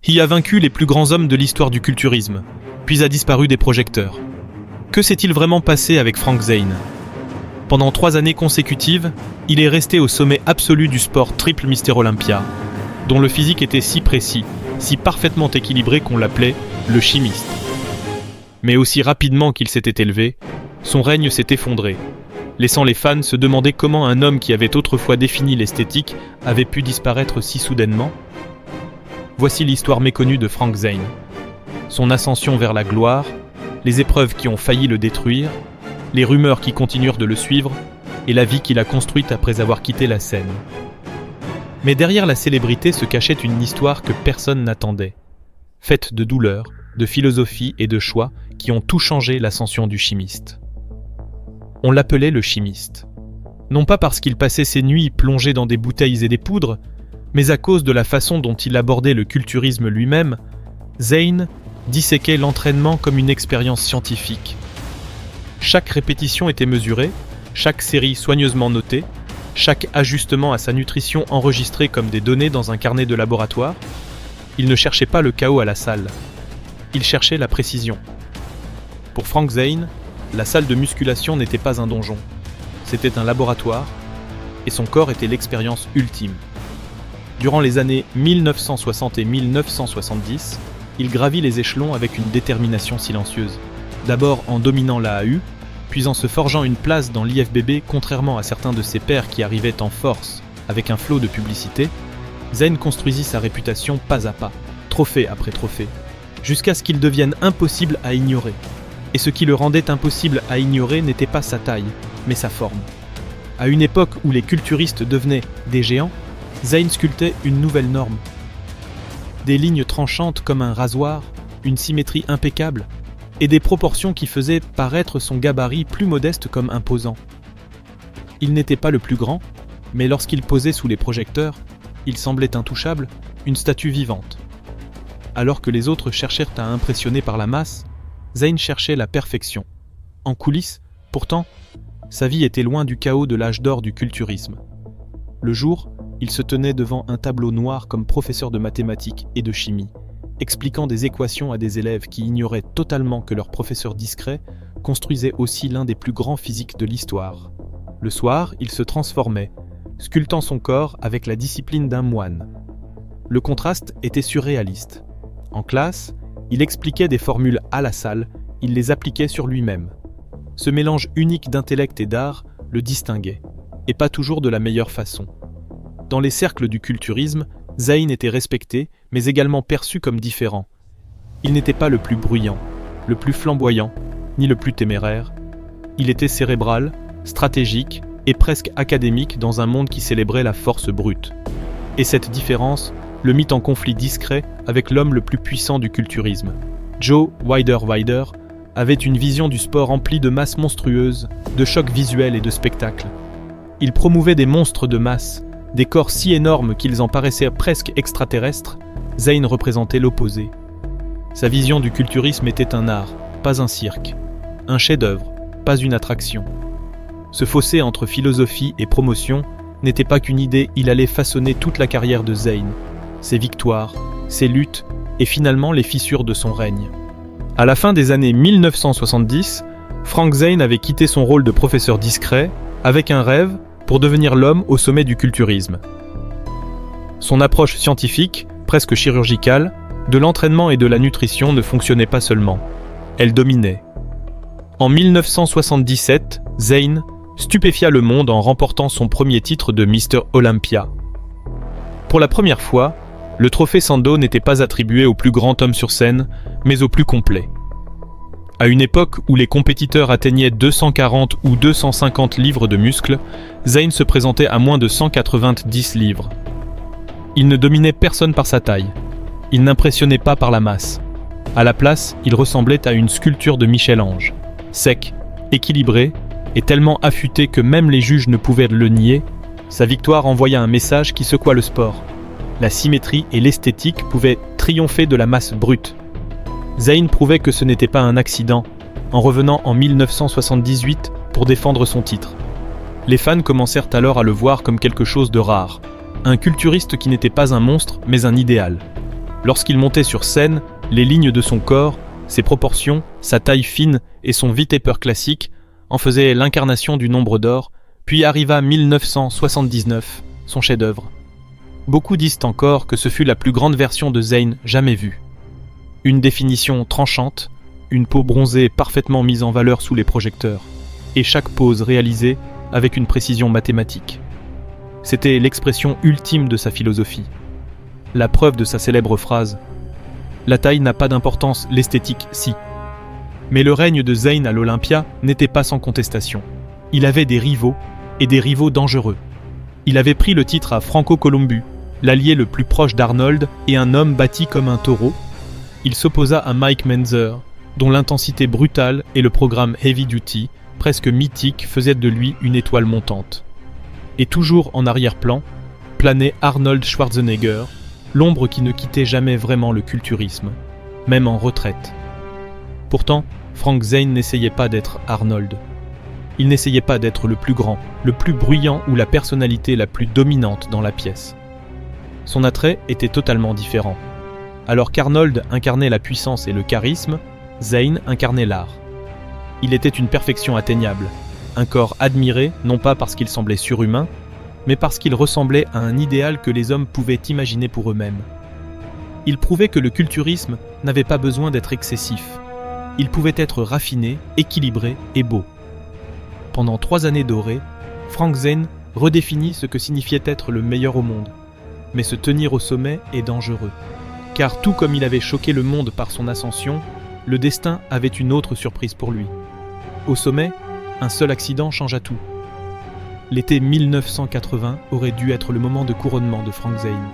He a vaincu les plus grands hommes de l'histoire du culturisme, puis a disparu des projecteurs. Que s'est-il vraiment passé avec Frank Zane ? Pendant 3 années consécutives, il est resté au sommet absolu du sport triple Mister Olympia, dont le physique était si précis, si parfaitement équilibré qu'on l'appelait le chimiste. Mais aussi rapidement qu'il s'était élevé, son règne s'est effondré, laissant les fans se demander comment un homme qui avait autrefois défini l'esthétique avait pu disparaître si soudainement. Voici l'histoire méconnue de Frank Zane. Son ascension vers la gloire, les épreuves qui ont failli le détruire, les rumeurs qui continuèrent de le suivre, et la vie qu'il a construite après avoir quitté la scène. Mais derrière la célébrité se cachait une histoire que personne n'attendait, faite de douleurs, de philosophie et de choix qui ont tout changé l'ascension du chimiste. On l'appelait le chimiste. Non pas parce qu'il passait ses nuits plongé dans des bouteilles et des poudres, mais à cause de la façon dont il abordait le culturisme lui-même, Zane disséquait l'entraînement comme une expérience scientifique. Chaque répétition était mesurée, chaque série soigneusement notée, chaque ajustement à sa nutrition enregistré comme des données dans un carnet de laboratoire. Il ne cherchait pas le chaos à la salle. Il cherchait la précision. Pour Frank Zane, la salle de musculation n'était pas un donjon. C'était un laboratoire, et son corps était l'expérience ultime. Durant les années 1960 et 1970, il gravit les échelons avec une détermination silencieuse. D'abord en dominant l'AAU, puis en se forgeant une place dans l'IFBB contrairement à certains de ses pairs qui arrivaient en force avec un flot de publicité, Zane construisit sa réputation pas à pas, trophée après trophée, jusqu'à ce qu'il devienne impossible à ignorer. Et ce qui le rendait impossible à ignorer n'était pas sa taille, mais sa forme. À une époque où les culturistes devenaient des géants, Zane sculptait une nouvelle norme. Des lignes tranchantes comme un rasoir, une symétrie impeccable, et des proportions qui faisaient paraître son gabarit plus modeste comme imposant. Il n'était pas le plus grand, mais lorsqu'il posait sous les projecteurs, il semblait intouchable, une statue vivante. Alors que les autres cherchèrent à impressionner par la masse, Zane cherchait la perfection. En coulisses, pourtant, sa vie était loin du chaos de l'âge d'or du culturisme. Le jour, il se tenait devant un tableau noir comme professeur de mathématiques et de chimie, expliquant des équations à des élèves qui ignoraient totalement que leur professeur discret construisait aussi l'un des plus grands physiques de l'histoire. Le soir, il se transformait, sculptant son corps avec la discipline d'un moine. Le contraste était surréaliste. En classe, il expliquait des formules à la salle, il les appliquait sur lui-même. Ce mélange unique d'intellect et d'art le distinguait, et pas toujours de la meilleure façon. Dans les cercles du culturisme, Zane était respecté, mais également perçu comme différent. Il n'était pas le plus bruyant, le plus flamboyant, ni le plus téméraire. Il était cérébral, stratégique et presque académique dans un monde qui célébrait la force brute. Et cette différence le mit en conflit discret avec l'homme le plus puissant du culturisme. Joe Wilder avait une vision du sport emplie de masses monstrueuses, de chocs visuels et de spectacles. Il promouvait des monstres de masse, des corps si énormes qu'ils en paraissaient presque extraterrestres. Zane représentait l'opposé. Sa vision du culturisme était un art, pas un cirque. Un chef-d'œuvre, pas une attraction. Ce fossé entre philosophie et promotion n'était pas qu'une idée, il allait façonner toute la carrière de Zane, ses victoires, ses luttes et finalement les fissures de son règne. À la fin des années 1970, Frank Zane avait quitté son rôle de professeur discret avec un rêve pour devenir l'homme au sommet du culturisme. Son approche scientifique, presque chirurgicale, de l'entraînement et de la nutrition ne fonctionnait pas seulement. Elle dominait. En 1977, Zane stupéfia le monde en remportant son premier titre de Mister Olympia. Pour la première fois, le trophée Sandow n'était pas attribué au plus grand homme sur scène, mais au plus complet. À une époque où les compétiteurs atteignaient 240 ou 250 livres de muscles, Zane se présentait à moins de 190 livres. Il ne dominait personne par sa taille. Il n'impressionnait pas par la masse. À la place, il ressemblait à une sculpture de Michel-Ange. Sec, équilibré, et tellement affûté que même les juges ne pouvaient le nier, sa victoire envoya un message qui secoua le sport. La symétrie et l'esthétique pouvaient triompher de la masse brute. Zane prouvait que ce n'était pas un accident, en revenant en 1978 pour défendre son titre. Les fans commencèrent alors à le voir comme quelque chose de rare, un culturiste qui n'était pas un monstre mais un idéal. Lorsqu'il montait sur scène, les lignes de son corps, ses proportions, sa taille fine et son V-taper classique en faisaient l'incarnation du nombre d'or, puis arriva 1979, son chef-d'œuvre. Beaucoup disent encore que ce fut la plus grande version de Zayn jamais vue. Une définition tranchante, une peau bronzée parfaitement mise en valeur sous les projecteurs, et chaque pose réalisée avec une précision mathématique. C'était l'expression ultime de sa philosophie. La preuve de sa célèbre phrase « La taille n'a pas d'importance, l'esthétique si ». Mais le règne de Zayn à l'Olympia n'était pas sans contestation. Il avait des rivaux, et des rivaux dangereux. Il avait pris le titre à Franco Columbu, l'allié le plus proche d'Arnold et un homme bâti comme un taureau. Il s'opposa à Mike Menzer, dont l'intensité brutale et le programme Heavy Duty, presque mythique, faisaient de lui une étoile montante. Et toujours en arrière-plan, planait Arnold Schwarzenegger, l'ombre qui ne quittait jamais vraiment le culturisme, même en retraite. Pourtant, Frank Zayn n'essayait pas d'être Arnold. Il n'essayait pas d'être le plus grand, le plus bruyant ou la personnalité la plus dominante dans la pièce. Son attrait était totalement différent. Alors qu'Arnold incarnait la puissance et le charisme, Zayn incarnait l'art. Il était une perfection atteignable, un corps admiré non pas parce qu'il semblait surhumain, mais parce qu'il ressemblait à un idéal que les hommes pouvaient imaginer pour eux-mêmes. Il prouvait que le culturisme n'avait pas besoin d'être excessif. Il pouvait être raffiné, équilibré et beau. Pendant 3 années dorées, Frank Zayn redéfinit ce que signifiait être le meilleur au monde. Mais se tenir au sommet est dangereux. Car tout comme il avait choqué le monde par son ascension, le destin avait une autre surprise pour lui. Au sommet, un seul accident changea tout. L'été 1980 aurait dû être le moment de couronnement de Frank Zayn.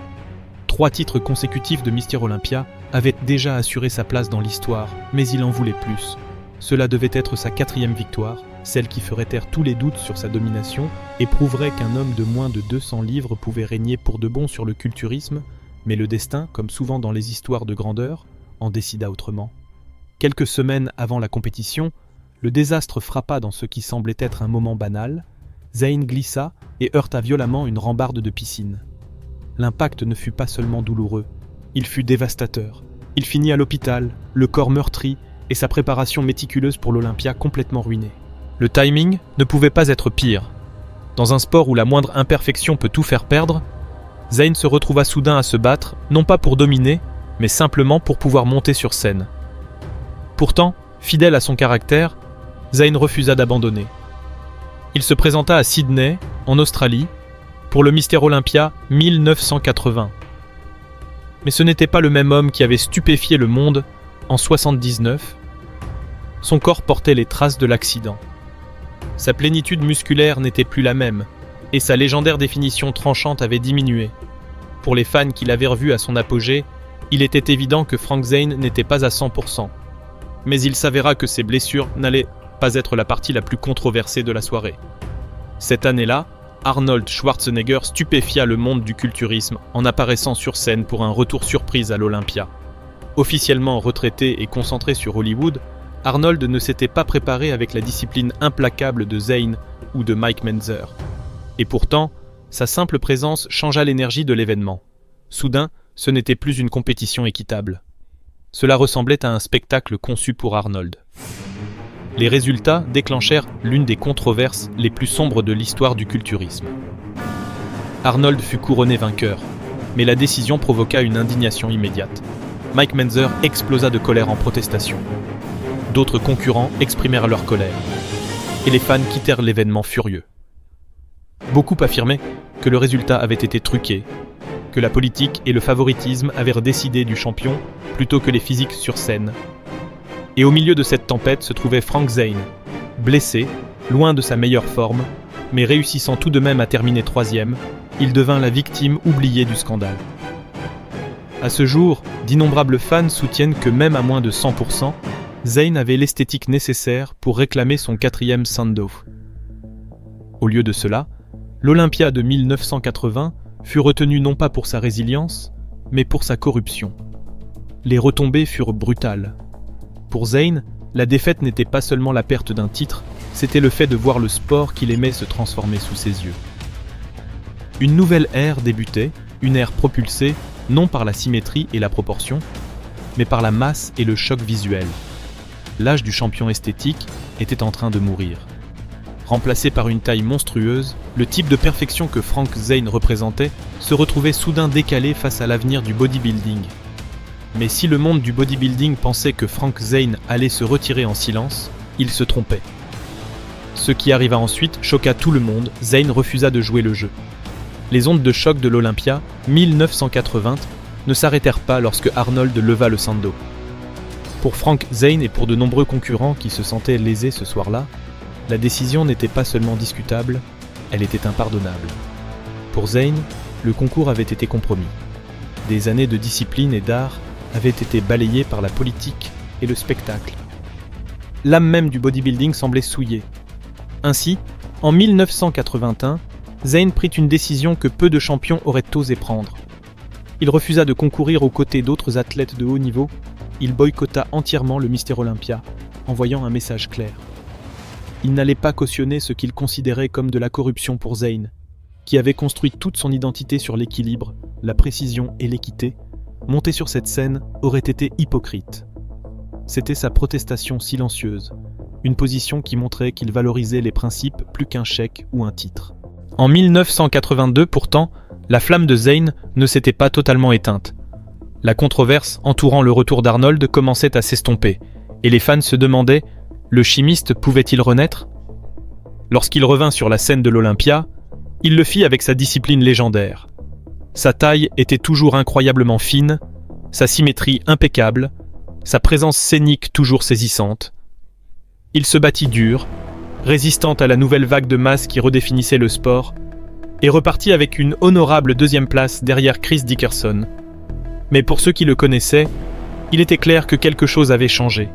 3 titres consécutifs de Mister Olympia avaient déjà assuré sa place dans l'histoire, mais il en voulait plus. Cela devait être sa 4e victoire, celle qui ferait taire tous les doutes sur sa domination et prouverait qu'un homme de moins de 200 livres pouvait régner pour de bon sur le culturisme, mais le destin, comme souvent dans les histoires de grandeur, en décida autrement. Quelques semaines avant la compétition, le désastre frappa dans ce qui semblait être un moment banal. Zayn glissa et heurta violemment une rambarde de piscine. L'impact ne fut pas seulement douloureux, il fut dévastateur. Il finit à l'hôpital, le corps meurtri et sa préparation méticuleuse pour l'Olympia complètement ruinée. Le timing ne pouvait pas être pire. Dans un sport où la moindre imperfection peut tout faire perdre, Zayn se retrouva soudain à se battre, non pas pour dominer, mais simplement pour pouvoir monter sur scène. Pourtant, fidèle à son caractère, Zayn refusa d'abandonner. Il se présenta à Sydney, en Australie, pour le Mister Olympia 1980. Mais ce n'était pas le même homme qui avait stupéfié le monde en 1979. Son corps portait les traces de l'accident. Sa plénitude musculaire n'était plus la même, et sa légendaire définition tranchante avait diminué. Pour les fans qui l'avaient revu à son apogée, il était évident que Frank Zayn n'était pas à 100%. Mais il s'avéra que ses blessures n'allaient pas être la partie la plus controversée de la soirée. Cette année-là, Arnold Schwarzenegger stupéfia le monde du culturisme en apparaissant sur scène pour un retour surprise à l'Olympia. Officiellement retraité et concentré sur Hollywood, Arnold ne s'était pas préparé avec la discipline implacable de Zayn ou de Mike Menzer. Et pourtant, sa simple présence changea l'énergie de l'événement. Soudain, ce n'était plus une compétition équitable. Cela ressemblait à un spectacle conçu pour Arnold. Les résultats déclenchèrent l'une des controverses les plus sombres de l'histoire du culturisme. Arnold fut couronné vainqueur, mais la décision provoqua une indignation immédiate. Mike Menzer explosa de colère en protestation. D'autres concurrents exprimèrent leur colère, et les fans quittèrent l'événement furieux. Beaucoup affirmaient que le résultat avait été truqué, que la politique et le favoritisme avaient décidé du champion plutôt que les physiques sur scène. Et au milieu de cette tempête se trouvait Frank Zayn, blessé, loin de sa meilleure forme, mais réussissant tout de même à terminer 3e, il devint la victime oubliée du scandale. À ce jour, d'innombrables fans soutiennent que même à moins de 100%, Zayn avait l'esthétique nécessaire pour réclamer son 4e Sandow. Au lieu de cela, l'Olympia de 1980 fut retenu non pas pour sa résilience, mais pour sa corruption. Les retombées furent brutales. Pour Zayn, la défaite n'était pas seulement la perte d'un titre, c'était le fait de voir le sport qu'il aimait se transformer sous ses yeux. Une nouvelle ère débutait, une ère propulsée, non par la symétrie et la proportion, mais par la masse et le choc visuel. L'âge du champion esthétique était en train de mourir. Remplacé par une taille monstrueuse, le type de perfection que Frank Zane représentait se retrouvait soudain décalé face à l'avenir du bodybuilding. Mais si le monde du bodybuilding pensait que Frank Zane allait se retirer en silence, il se trompait. Ce qui arriva ensuite choqua tout le monde, Zane refusa de jouer le jeu. Les ondes de choc de l'Olympia, 1980, ne s'arrêtèrent pas lorsque Arnold leva le sando. Pour Frank Zane et pour de nombreux concurrents qui se sentaient lésés ce soir-là, la décision n'était pas seulement discutable, elle était impardonnable. Pour Zane, le concours avait été compromis. Des années de discipline et d'art avaient été balayées par la politique et le spectacle. L'âme même du bodybuilding semblait souillée. Ainsi, en 1981, Zane prit une décision que peu de champions auraient osé prendre. Il refusa de concourir aux côtés d'autres athlètes de haut niveau, il boycotta entièrement le Mister Olympia, envoyant un message clair. Il n'allait pas cautionner ce qu'il considérait comme de la corruption pour Zane, qui avait construit toute son identité sur l'équilibre, la précision et l'équité. Monter sur cette scène aurait été hypocrite. C'était sa protestation silencieuse, une position qui montrait qu'il valorisait les principes plus qu'un chèque ou un titre. En 1982 pourtant, la flamme de Zane ne s'était pas totalement éteinte. La controverse entourant le retour d'Arnold commençait à s'estomper, et les fans se demandaient: le chimiste pouvait-il renaître ? Lorsqu'il revint sur la scène de l'Olympia, il le fit avec sa discipline légendaire. Sa taille était toujours incroyablement fine, sa symétrie impeccable, sa présence scénique toujours saisissante. Il se battit dur, résistant à la nouvelle vague de masse qui redéfinissait le sport, et repartit avec une honorable deuxième place derrière Chris Dickerson. Mais pour ceux qui le connaissaient, il était clair que quelque chose avait changé.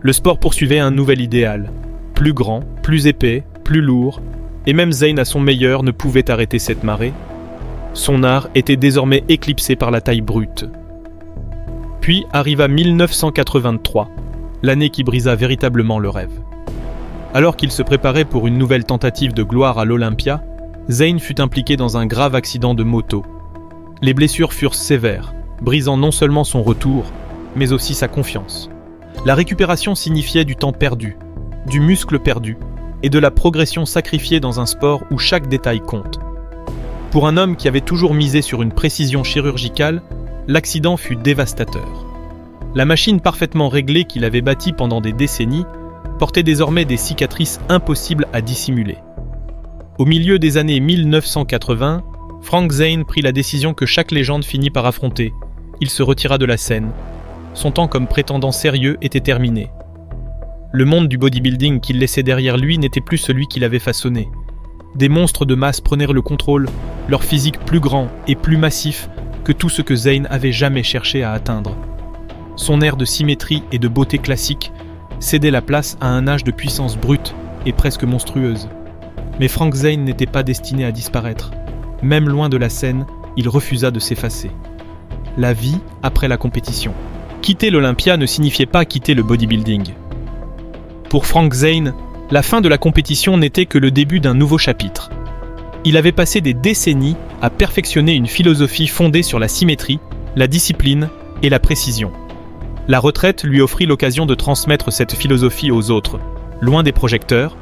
Le sport poursuivait un nouvel idéal, plus grand, plus épais, plus lourd, et même Zane à son meilleur ne pouvait arrêter cette marée. Son art était désormais éclipsé par la taille brute. Puis arriva 1983, l'année qui brisa véritablement le rêve. Alors qu'il se préparait pour une nouvelle tentative de gloire à l'Olympia, Zane fut impliqué dans un grave accident de moto. Les blessures furent sévères, brisant non seulement son retour, mais aussi sa confiance. La récupération signifiait du temps perdu, du muscle perdu et de la progression sacrifiée dans un sport où chaque détail compte. Pour un homme qui avait toujours misé sur une précision chirurgicale, l'accident fut dévastateur. La machine parfaitement réglée qu'il avait bâtie pendant des décennies portait désormais des cicatrices impossibles à dissimuler. Au milieu des années 1980, Frank Zane prit la décision que chaque légende finit par affronter. Il se retira de la scène. Son temps comme prétendant sérieux était terminé. Le monde du bodybuilding qu'il laissait derrière lui n'était plus celui qu'il avait façonné. Des monstres de masse prenaient le contrôle, leur physique plus grand et plus massif que tout ce que Zane avait jamais cherché à atteindre. Son air de symétrie et de beauté classique cédait la place à un âge de puissance brute et presque monstrueuse. Mais Frank Zane n'était pas destiné à disparaître. Même loin de la scène, il refusa de s'effacer. La vie après la compétition. Quitter l'Olympia ne signifiait pas quitter le bodybuilding. Pour Frank Zane, la fin de la compétition n'était que le début d'un nouveau chapitre. Il avait passé des décennies à perfectionner une philosophie fondée sur la symétrie, la discipline et la précision. La retraite lui offrit l'occasion de transmettre cette philosophie aux autres. Loin des projecteurs,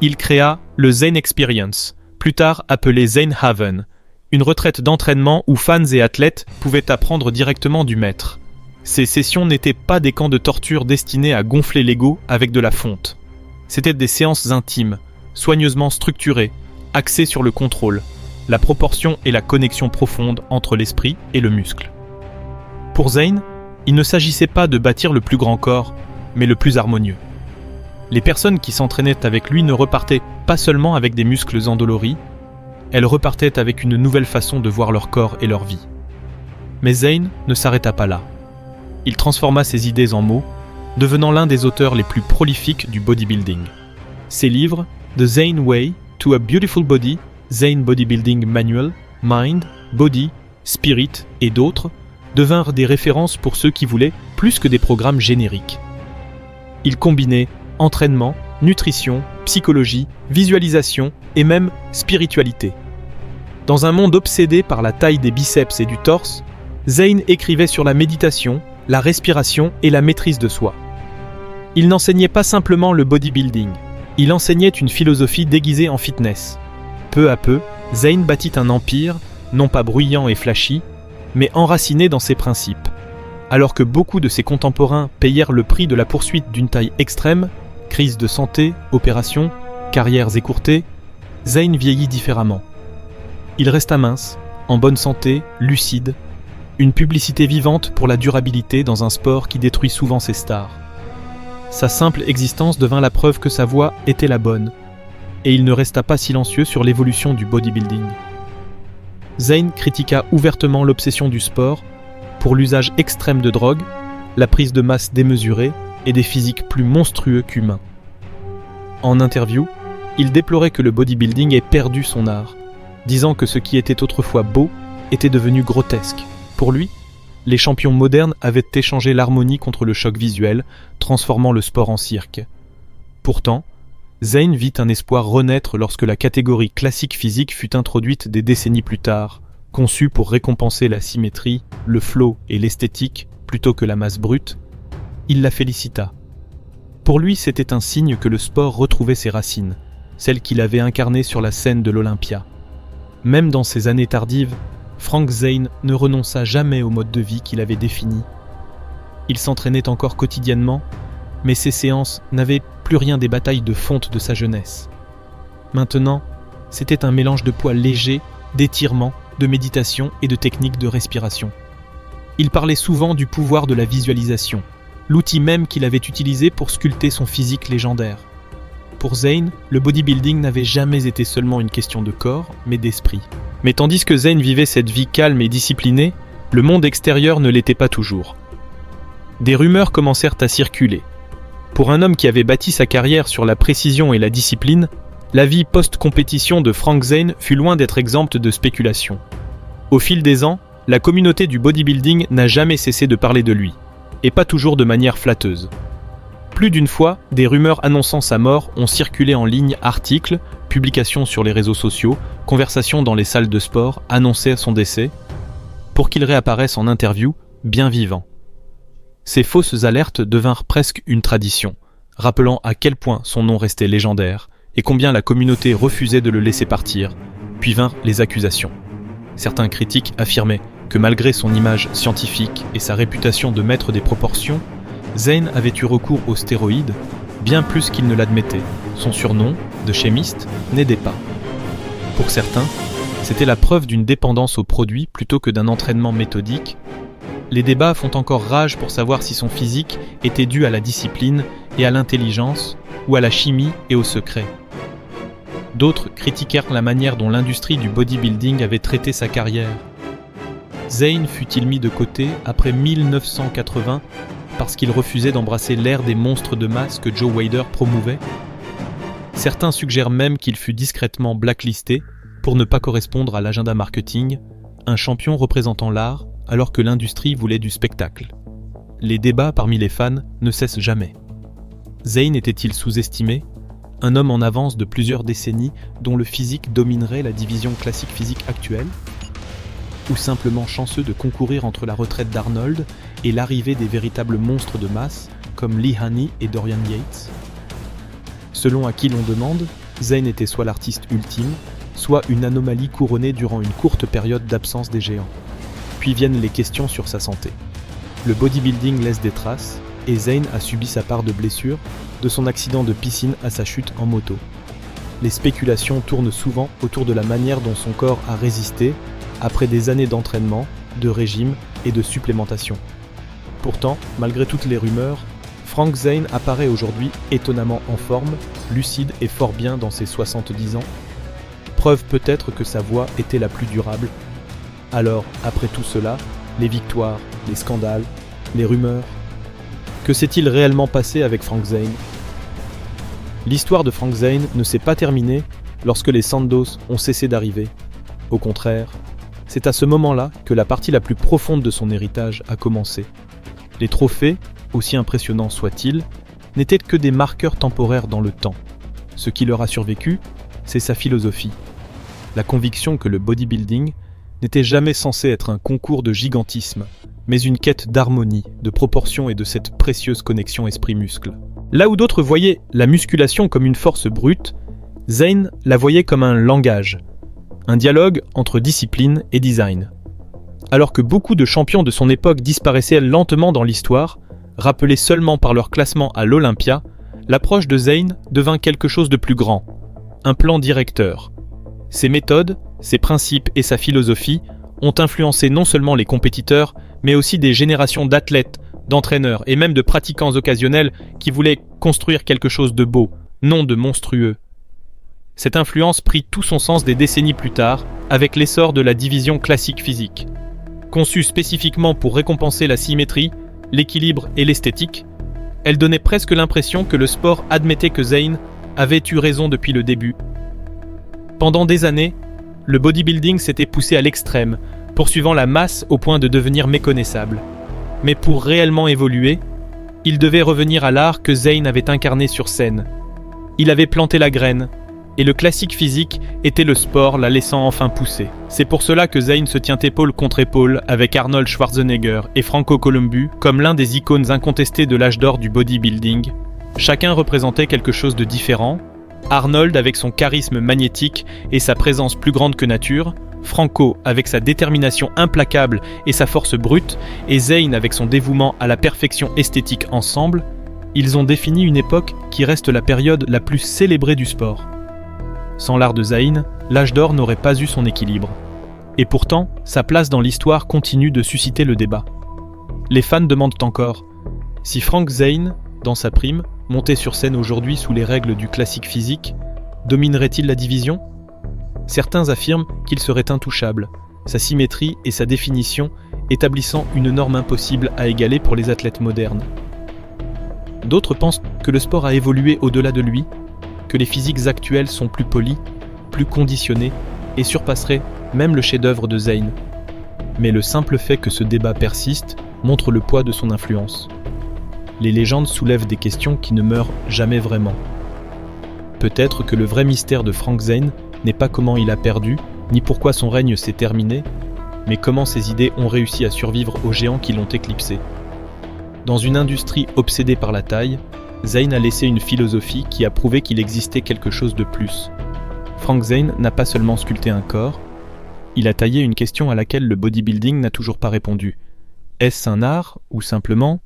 il créa le Zane Experience, plus tard appelé Zane Haven, une retraite d'entraînement où fans et athlètes pouvaient apprendre directement du maître. Ces sessions n'étaient pas des camps de torture destinés à gonfler l'ego avec de la fonte. C'étaient des séances intimes, soigneusement structurées, axées sur le contrôle, la proportion et la connexion profonde entre l'esprit et le muscle. Pour Zane, il ne s'agissait pas de bâtir le plus grand corps, mais le plus harmonieux. Les personnes qui s'entraînaient avec lui ne repartaient pas seulement avec des muscles endoloris, elles repartaient avec une nouvelle façon de voir leur corps et leur vie. Mais Zane ne s'arrêta pas là. Il transforma ses idées en mots, devenant l'un des auteurs les plus prolifiques du bodybuilding. Ses livres, The Zane Way, To a Beautiful Body, Zane Bodybuilding Manual, Mind, Body, Spirit et d'autres, devinrent des références pour ceux qui voulaient plus que des programmes génériques. Il combinait entraînement, nutrition, psychologie, visualisation et même spiritualité. Dans un monde obsédé par la taille des biceps et du torse, Zane écrivait sur la méditation, la respiration et la maîtrise de soi. Il n'enseignait pas simplement le bodybuilding, il enseignait une philosophie déguisée en fitness. Peu à peu, Zane bâtit un empire, non pas bruyant et flashy, mais enraciné dans ses principes. Alors que beaucoup de ses contemporains payèrent le prix de la poursuite d'une taille extrême, crise de santé, opérations, carrières écourtées, Zane vieillit différemment. Il resta mince, en bonne santé, lucide, une publicité vivante pour la durabilité dans un sport qui détruit souvent ses stars. Sa simple existence devint la preuve que sa voie était la bonne, et il ne resta pas silencieux sur l'évolution du bodybuilding. Zane critiqua ouvertement l'obsession du sport pour l'usage extrême de drogue, la prise de masse démesurée et des physiques plus monstrueux qu'humains. En interview, il déplorait que le bodybuilding ait perdu son art, disant que ce qui était autrefois beau était devenu grotesque. Pour lui, les champions modernes avaient échangé l'harmonie contre le choc visuel, transformant le sport en cirque. Pourtant, Zane vit un espoir renaître lorsque la catégorie classique physique fut introduite des décennies plus tard, conçue pour récompenser la symétrie, le flow et l'esthétique plutôt que la masse brute. Il la félicita. Pour lui, c'était un signe que le sport retrouvait ses racines, celles qu'il avait incarnées sur la scène de l'Olympia. Même dans ses années tardives, Frank Zane ne renonça jamais au mode de vie qu'il avait défini. Il s'entraînait encore quotidiennement, mais ses séances n'avaient plus rien des batailles de fonte de sa jeunesse. Maintenant, c'était un mélange de poids légers, d'étirements, de méditation et de techniques de respiration. Il parlait souvent du pouvoir de la visualisation, l'outil même qu'il avait utilisé pour sculpter son physique légendaire. Pour Zane, le bodybuilding n'avait jamais été seulement une question de corps, mais d'esprit. Mais tandis que Zane vivait cette vie calme et disciplinée, le monde extérieur ne l'était pas toujours. Des rumeurs commencèrent à circuler. Pour un homme qui avait bâti sa carrière sur la précision et la discipline, la vie post-compétition de Frank Zane fut loin d'être exempte de spéculation. Au fil des ans, la communauté du bodybuilding n'a jamais cessé de parler de lui, et pas toujours de manière flatteuse. Plus d'une fois, des rumeurs annonçant sa mort ont circulé en ligne, articles, publications sur les réseaux sociaux, conversations dans les salles de sport annonçaient son décès, pour qu'il réapparaisse en interview, bien vivant. Ces fausses alertes devinrent presque une tradition, rappelant à quel point son nom restait légendaire et combien la communauté refusait de le laisser partir, puis vinrent les accusations. Certains critiques affirmaient que malgré son image scientifique et sa réputation de maître des proportions, Zane avait eu recours aux stéroïdes, bien plus qu'il ne l'admettait. Son surnom, de chimiste, n'aidait pas. Pour certains, c'était la preuve d'une dépendance aux produits plutôt que d'un entraînement méthodique. Les débats font encore rage pour savoir si son physique était dû à la discipline et à l'intelligence, ou à la chimie et au secret. D'autres critiquèrent la manière dont l'industrie du bodybuilding avait traité sa carrière. Zane fut-il mis de côté après 1980 parce qu'il refusait d'embrasser l'ère des monstres de masse que Joe Weider promouvait? Certains suggèrent même qu'il fut discrètement blacklisté pour ne pas correspondre à l'agenda marketing, un champion représentant l'art alors que l'industrie voulait du spectacle. Les débats parmi les fans ne cessent jamais. Zane était-il sous-estimé? Un homme en avance de plusieurs décennies dont le physique dominerait la division classique physique actuelle? Ou simplement chanceux de concourir entre la retraite d'Arnold et l'arrivée des véritables monstres de masse comme Lee Haney et Dorian Yates? Selon à qui l'on demande, Zane était soit l'artiste ultime, soit une anomalie couronnée durant une courte période d'absence des géants. Puis viennent les questions sur sa santé. Le bodybuilding laisse des traces, et Zane a subi sa part de blessures, de son accident de piscine à sa chute en moto. Les spéculations tournent souvent autour de la manière dont son corps a résisté après des années d'entraînement, de régime et de supplémentation. Pourtant, malgré toutes les rumeurs, Frank Zane apparaît aujourd'hui étonnamment en forme, lucide et fort bien dans ses 70 ans. Preuve peut-être que sa voix était la plus durable. Alors, après tout cela, les victoires, les scandales, les rumeurs, que s'est-il réellement passé avec Frank Zane? L'histoire de Frank Zane ne s'est pas terminée lorsque les Sandoz ont cessé d'arriver. Au contraire, c'est à ce moment-là que la partie la plus profonde de son héritage a commencé. Les trophées, aussi impressionnants soient-ils, n'étaient que des marqueurs temporaires dans le temps. Ce qui leur a survécu, c'est sa philosophie. La conviction que le bodybuilding n'était jamais censé être un concours de gigantisme, mais une quête d'harmonie, de proportion et de cette précieuse connexion esprit-muscle. Là où d'autres voyaient la musculation comme une force brute, Zane la voyait comme un langage, un dialogue entre discipline et design. Alors que beaucoup de champions de son époque disparaissaient lentement dans l'histoire, rappelés seulement par leur classement à l'Olympia, l'approche de Zane devint quelque chose de plus grand, un plan directeur. Ses méthodes, ses principes et sa philosophie ont influencé non seulement les compétiteurs, mais aussi des générations d'athlètes, d'entraîneurs et même de pratiquants occasionnels qui voulaient construire quelque chose de beau, non de monstrueux. Cette influence prit tout son sens des décennies plus tard, avec l'essor de la division classique physique. Conçue spécifiquement pour récompenser la symétrie, l'équilibre et l'esthétique, elle donnait presque l'impression que le sport admettait que Zane avait eu raison depuis le début. Pendant des années, le bodybuilding s'était poussé à l'extrême, poursuivant la masse au point de devenir méconnaissable. Mais pour réellement évoluer, il devait revenir à l'art que Zane avait incarné sur scène. Il avait planté la graine, et le classique physique était le sport la laissant enfin pousser. C'est pour cela que Zane se tient épaule contre épaule avec Arnold Schwarzenegger et Franco Columbu comme l'un des icônes incontestées de l'âge d'or du bodybuilding. Chacun représentait quelque chose de différent. Arnold avec son charisme magnétique et sa présence plus grande que nature, Franco avec sa détermination implacable et sa force brute, et Zane avec son dévouement à la perfection esthétique ensemble, ils ont défini une époque qui reste la période la plus célébrée du sport. Sans l'art de Zane, l'âge d'or n'aurait pas eu son équilibre. Et pourtant, sa place dans l'histoire continue de susciter le débat. Les fans demandent encore, si Frank Zane, dans sa prime, montait sur scène aujourd'hui sous les règles du classique physique, dominerait-il la division ? Certains affirment qu'il serait intouchable, sa symétrie et sa définition établissant une norme impossible à égaler pour les athlètes modernes. D'autres pensent que le sport a évolué au-delà de lui, que les physiques actuels sont plus polis, plus conditionnés et surpasseraient même le chef-d'œuvre de Zane. Mais le simple fait que ce débat persiste montre le poids de son influence. Les légendes soulèvent des questions qui ne meurent jamais vraiment. Peut-être que le vrai mystère de Frank Zane n'est pas comment il a perdu, ni pourquoi son règne s'est terminé, mais comment ses idées ont réussi à survivre aux géants qui l'ont éclipsé. Dans une industrie obsédée par la taille, Zane a laissé une philosophie qui a prouvé qu'il existait quelque chose de plus. Frank Zane n'a pas seulement sculpté un corps, il a taillé une question à laquelle le bodybuilding n'a toujours pas répondu. Est-ce un art ou simplement